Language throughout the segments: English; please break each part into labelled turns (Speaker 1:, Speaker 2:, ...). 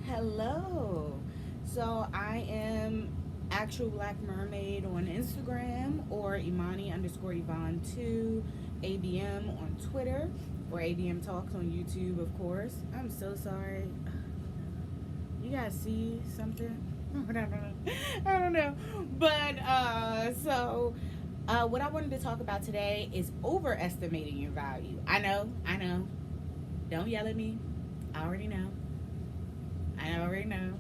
Speaker 1: Hello. So I am actual Black Mermaid on Instagram or Imani underscore Yvonne 2 ABM on Twitter or ABM Talks on YouTube, of course. I'm so sorry. You guys see something? I don't know. I don't know. But what I wanted to talk about today is overestimating your value. I know. Don't yell at me. I already know. I already know.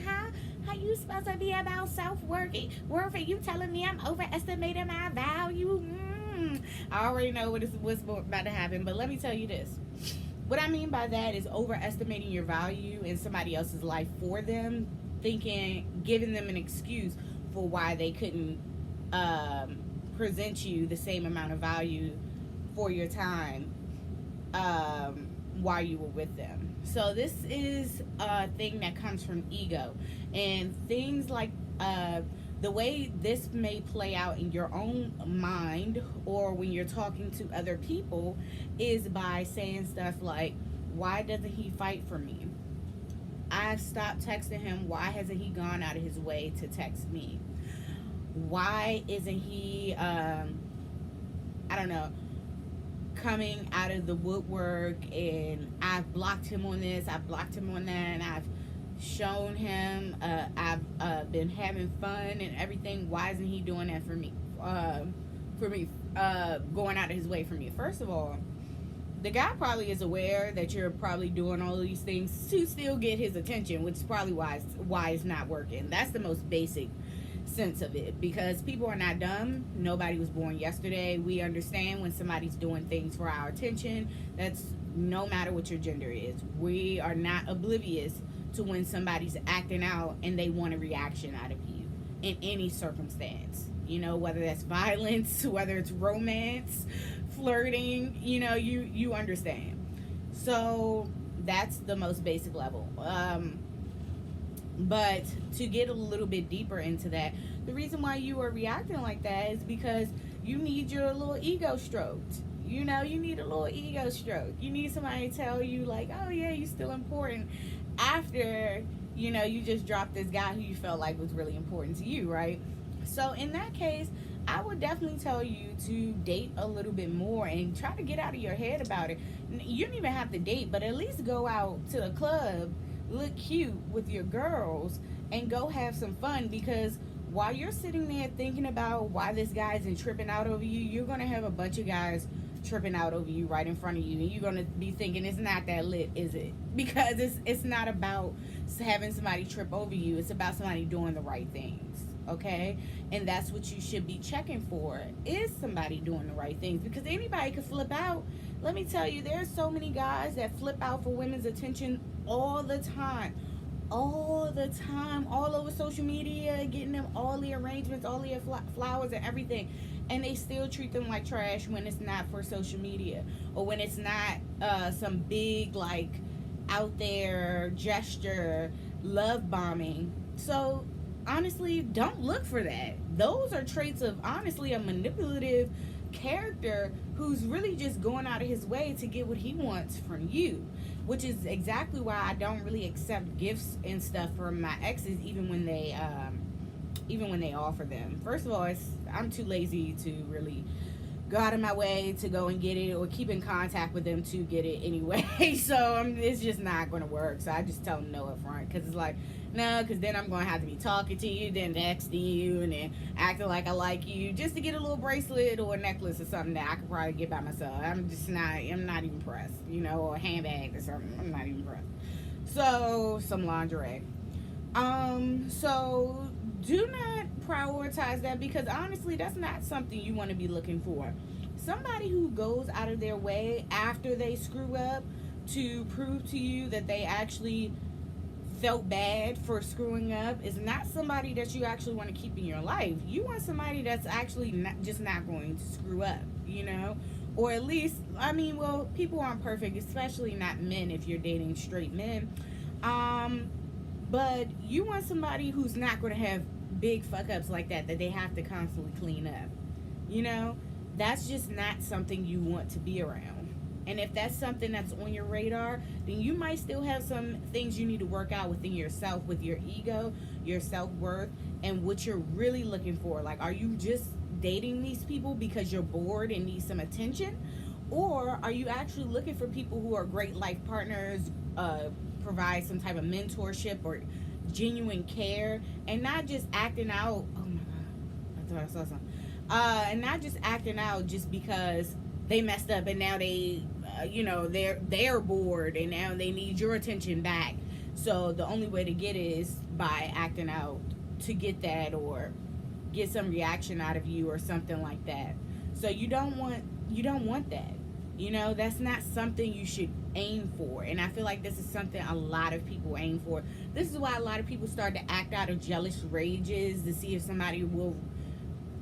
Speaker 1: How you supposed to be about self-worth? Worth? You telling me I'm overestimating my value? I already know what's about to happen. But let me tell you this. What I mean by that is overestimating your value in somebody else's life for them, giving them an excuse for why they couldn't present you the same amount of value for your time while you were with them. So this is a thing that comes from ego, and things like the way this may play out in your own mind or when you're talking to other people is by saying stuff like, why doesn't he fight for me? I've stopped texting him. Why hasn't he gone out of his way to text me? Why isn't he I don't know, coming out of the woodwork, and I've blocked him on this, I've blocked him on that, and I've shown him I've been having fun and everything. Why isn't he doing that for me? Going out of his way for me. First of all, the guy probably is aware that you're probably doing all of these things to still get his attention, which is probably why it's not working. That's the most basic sense of it, because people are not dumb. Nobody was born yesterday. We understand when somebody's doing things for our attention. That's no matter what your gender is. We are not oblivious to when somebody's acting out and they want a reaction out of you in any circumstance. Whether that's violence, whether it's romance, flirting, you understand. So that's the most basic level. But to get a little bit deeper into that, the reason why you are reacting like that is because you need your little ego stroked. You need a little ego stroke. You need somebody to tell you, like, oh yeah, you're still important after, you just dropped this guy who you felt like was really important to you, right? So in that case, I would definitely tell you to date a little bit more and try to get out of your head about it. You don't even have to date, but at least go out to the club, look cute with your girls, and go have some fun, because while you're sitting there thinking about why this guy isn't tripping out over you, you're going to have a bunch of guys tripping out over you right in front of you, and you're going to be thinking, it's not that lit, is it? Because it's not about having somebody trip over you. It's about somebody doing the right things, okay? And that's what you should be checking for, is somebody doing the right things, because anybody could flip out. Let me tell you, there's so many guys that flip out for women's attention all the time, all over social media, getting them all the arrangements, all the flowers and everything, and they still treat them like trash when it's not for social media, or when it's not some big, like, out there gesture, love bombing. So honestly, don't look for that. Those are traits of, honestly, a manipulative character who's really just going out of his way to get what he wants from you, which is exactly why I don't really accept gifts and stuff from my exes, even when they offer them. First of all, I'm too lazy to really go out of my way to go and get it, or keep in contact with them to get it anyway. So it's just not going to work. So I just tell them no up front, because it's like, no, because then I'm going to have to be talking to you, then texting you, and then acting like I like you, just to get a little bracelet or a necklace or something that I could probably get by myself. I'm not even pressed, or a handbag or something. I'm not even pressed. So some lingerie. So do not prioritize that, because honestly, that's not something you want to be looking for. Somebody who goes out of their way after they screw up to prove to you that they actually felt bad for screwing up is not somebody that you actually want to keep in your life. You want somebody that's actually not going to screw up, or at least, people aren't perfect, especially not men if you're dating straight men. But you want somebody who's not going to have big fuck ups like that they have to constantly clean up. That's just not something you want to be around. And if that's something that's on your radar, then you might still have some things you need to work out within yourself, with your ego, your self-worth, and what you're really looking for. Like, are you just dating these people because you're bored and need some attention? Or are you actually looking for people who are great life partners, provide some type of mentorship or genuine care, and not just acting out? Oh my God, I thought I saw something. And not just acting out just because they messed up and now they're bored and now they need your attention back. So the only way to get it is by acting out to get that, or get some reaction out of you or something like that. So you don't want that. That's not something you should aim for. And I feel like this is something a lot of people aim for. This is why a lot of people start to act out of jealous rages to see if somebody will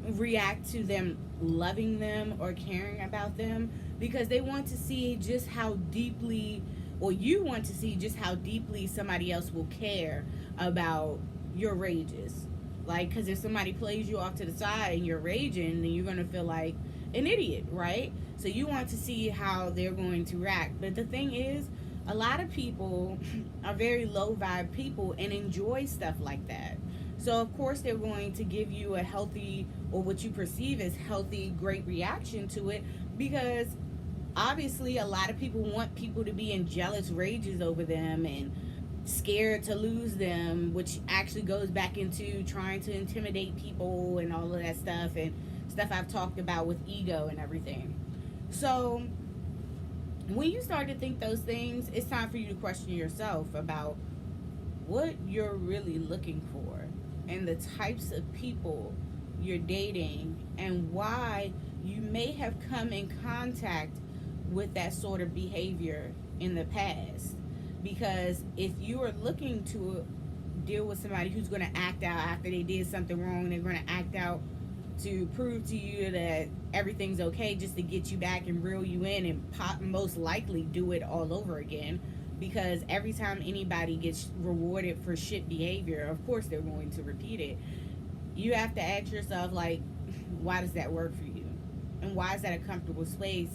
Speaker 1: react to them loving them or caring about them, because they want to see just how deeply, or you want to see just how deeply somebody else will care about your rages. Like, because if somebody plays you off to the side and you're raging, then you're going to feel like an idiot, right? So you want to see how they're going to react. But the thing is, a lot of people are very low vibe people and enjoy stuff like that. So of course they're going to give you a healthy, or what you perceive as healthy, great reaction to it, because obviously a lot of people want people to be in jealous rages over them and scared to lose them, which actually goes back into trying to intimidate people and all of that stuff, and stuff I've talked about with ego and everything. So when you start to think those things, it's time for you to question yourself about what you're really looking for, and the types of people you're dating, and why you may have come in contact with that sort of behavior in the past. Because if you are looking to deal with somebody who's going to act out after they did something wrong, they're going to act out to prove to you that everything's okay, just to get you back and reel you in, and most likely do it all over again. Because every time anybody gets rewarded for shit behavior, of course they're going to repeat it. You have to ask yourself, like, why does that work for you? And why is that a comfortable space?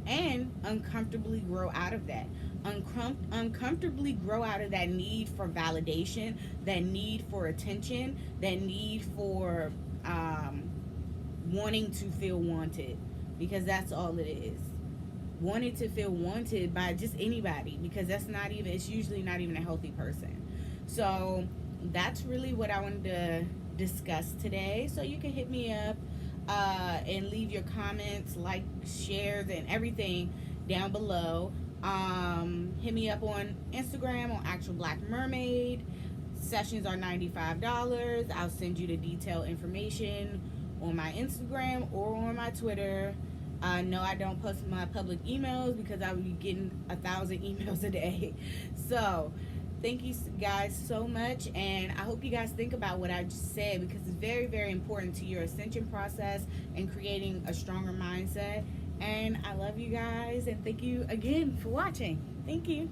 Speaker 1: And uncomfortably grow out of that. Uncomfortably grow out of that need for validation, that need for attention, that need for wanting to feel wanted. Because that's all it is. Wanting to feel wanted by just anybody, because it's usually not even a healthy person. So that's really what I wanted to discuss today. So you can hit me up and leave your comments, like, shares, and everything down below. Hit me up on Instagram on Actual Black Mermaid. Sessions are $95. I'll send you the detailed information on my Instagram or on my Twitter. No, I don't post my public emails because I would be getting 1,000 emails a day. So thank you guys so much, and I hope you guys think about what I just said, because it's very, very important to your ascension process and creating a stronger mindset. And I love you guys, and thank you again for watching. Thank you.